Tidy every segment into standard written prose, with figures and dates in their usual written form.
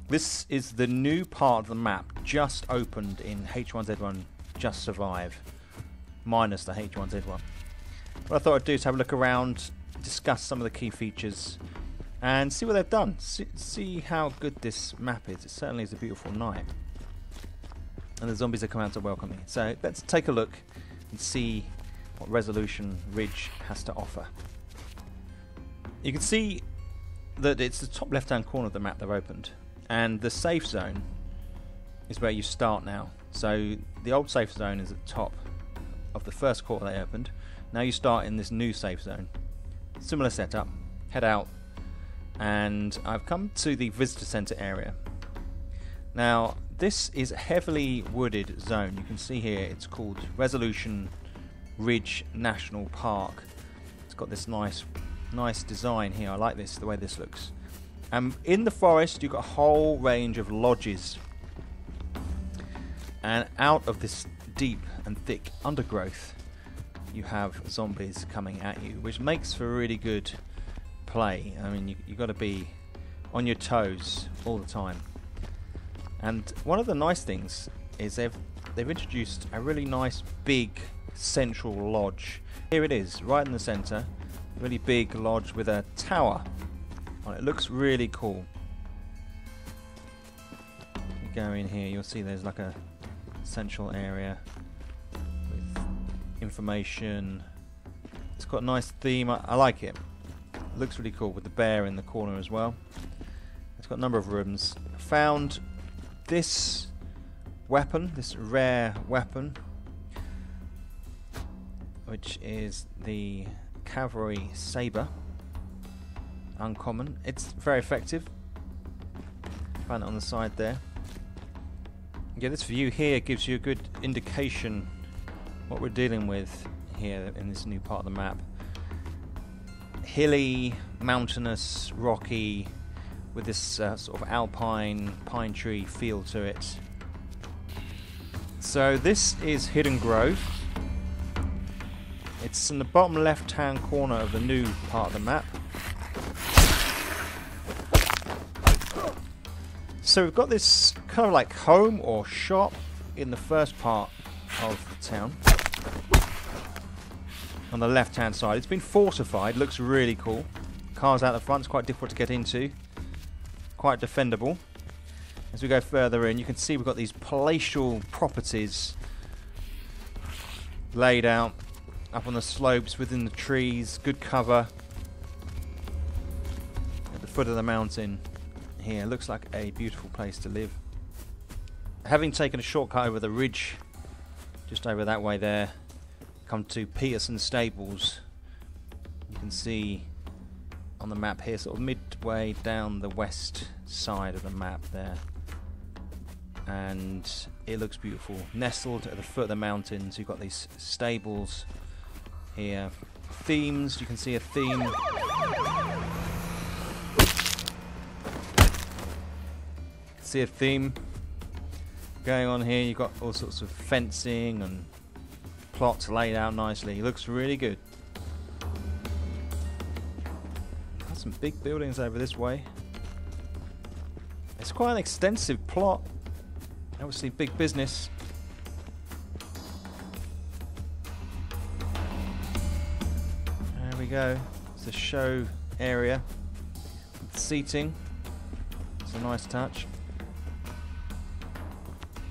This is the new part of the map just opened in H1Z1 Just Survive, minus the H1Z1. What I thought I'd do is have a look around, discuss some of the key features, and see what they've done. See how good this map is. It certainly is a beautiful night. And the zombies are coming out to welcome me. So let's take a look and see what Resolution Ridge has to offer. You can see that it's the top left-hand corner of the map they've opened, and the safe zone is where you start now. So the old safe zone is at the top of the first quarter they opened. Now you start in this new safe zone. Similar setup. Head out, and I've come to the visitor center area. Now this is a heavily wooded zone. You can see here it's called Resolution Ridge National Park. It's got this nice design here. I like this, the way this looks. In the forest you've got a whole range of lodges, and out of this deep and thick undergrowth you have zombies coming at you, which makes for really good play. I mean, you've got to be on your toes all the time. And one of the nice things is they've introduced a really nice big central lodge. Here it is, right in the center. Really big lodge with a tower on it. It looks really cool. You go in here, you'll see there's like a central area with information. It's got a nice theme. I like it. It looks really cool with the bear in the corner as well. It's got a number of rooms. I found this weapon, this rare weapon, which is the Cavalry Saber. Uncommon. It's very effective. Found it on the side there. Yeah, this view here gives you a good indication what we're dealing with here in this new part of the map. Hilly, mountainous, rocky, with this sort of alpine pine tree feel to it. So this is Hidden Grove. It's in the bottom left hand corner of the new part of the map. So we've got this kind of like home or shop in the first part of the town. On the left hand side. It's been fortified, looks really cool. Cars out the front, it's quite difficult to get into. Quite defendable. As we go further in, you can see we've got these palatial properties laid out up on the slopes within the trees. Good cover at the foot of the mountain here. Looks like a beautiful place to live. Having taken a shortcut over the ridge just over that way there, come to Peterson Stables. You can see on the map here, sort of midway down the west side of the map there, and it looks beautiful. Nestled at the foot of the mountains, you've got these stables here. Themes, you can see a theme. See a theme going on here. You've got all sorts of fencing and plots laid out nicely. It looks really good. Got some big buildings over this way. It's quite an extensive plot. Obviously big business. There we go. It's a show area with seating. It's a nice touch.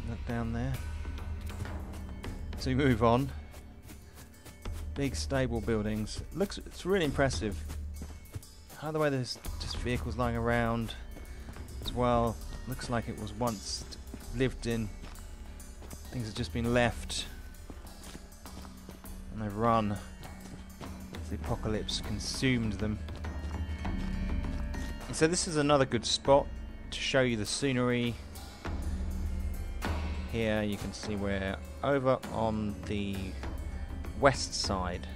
Look down there. So we move on. Big stable buildings. It's really impressive. How the way there's just vehicles lying around as well. Looks like it was once lived in. Things have just been left and they've run as the apocalypse consumed them. And so this is another good spot to show you the scenery. Here you can see we're over on the west side.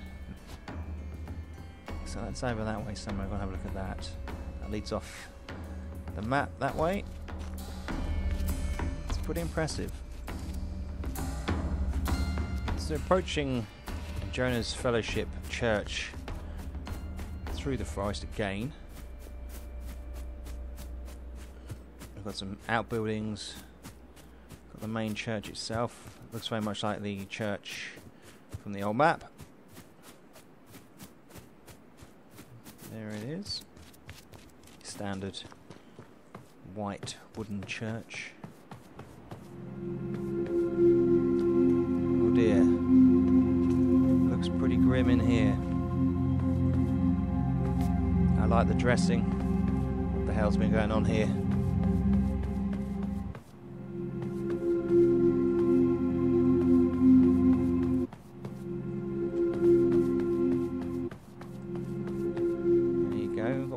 So that's over that way somewhere. We're going to have a look at that. That leads off the map that way. It's pretty impressive. So approaching Jonah's Fellowship Church through the forest again. We've got some outbuildings. Got the main church itself. Looks very much like the church from the old map. There it is. Standard white wooden church. Oh dear. Looks pretty grim in here. I like the dressing. What the hell's been going on here?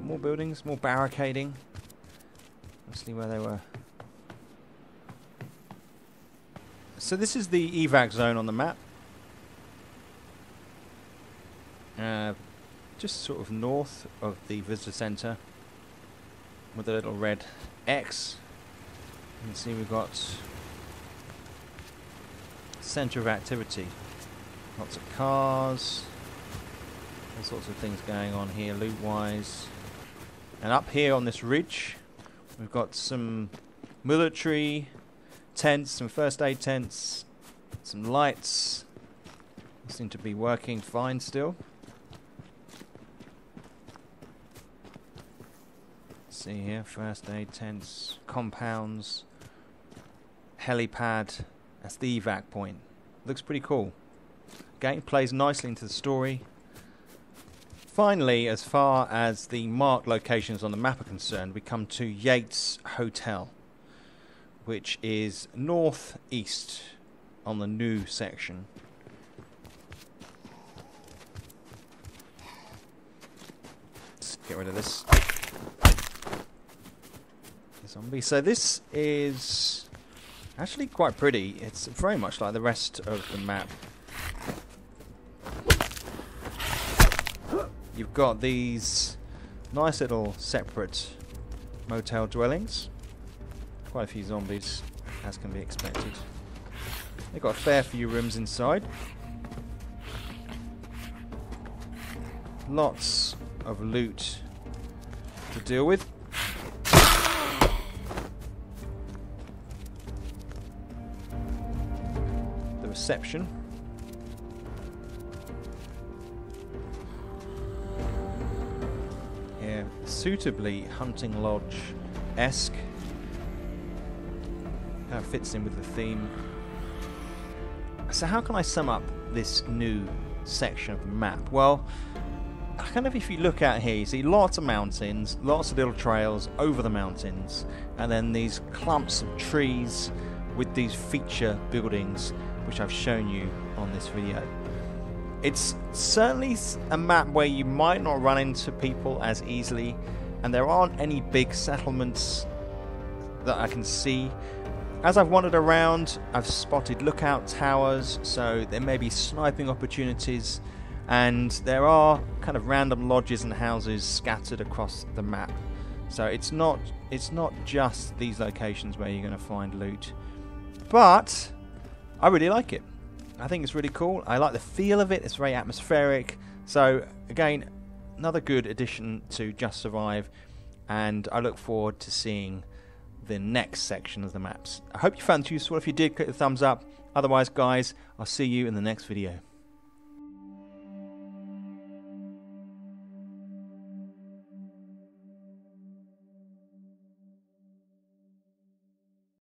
More buildings, more barricading. Let's see where they were. So this is the evac zone on the map. Just sort of north of the visitor centre with a little red X. You can see we've got centre of activity. Lots of cars. All sorts of things going on here loot wise. And up here on this ridge, we've got some military tents, some first aid tents, some lights. They seem to be working fine still. See here, first aid tents, compounds, helipad. That's the evac point. Looks pretty cool. Game plays nicely into the story. Finally, as far as the marked locations on the map are concerned, we come to Yates Hotel, which is northeast on the new section. Let's get rid of this zombie. So this is actually quite pretty. It's very much like the rest of the map. You've got these nice little separate motel dwellings. Quite a few zombies, as can be expected. They've got a fair few rooms inside. Lots of loot to deal with. The reception. Suitably hunting lodge-esque. Kind of fits in with the theme. So how can I sum up this new section of the map? Well, kind of if you look out here, you see lots of mountains, lots of little trails over the mountains, and then these clumps of trees with these feature buildings, which I've shown you on this video. It's certainly a map where you might not run into people as easily, and there aren't any big settlements that I can see. As I've wandered around, I've spotted lookout towers, so there may be sniping opportunities, and there are kind of random lodges and houses scattered across the map. So it's not just these locations where you're going to find loot. But I really like it. I think it's really cool. I like the feel of it. It's very atmospheric. So again, another good addition to Just Survive, and I look forward to seeing the next section of the maps. I hope you found it useful. If you did, click the thumbs up. Otherwise, guys, I'll see you in the next video.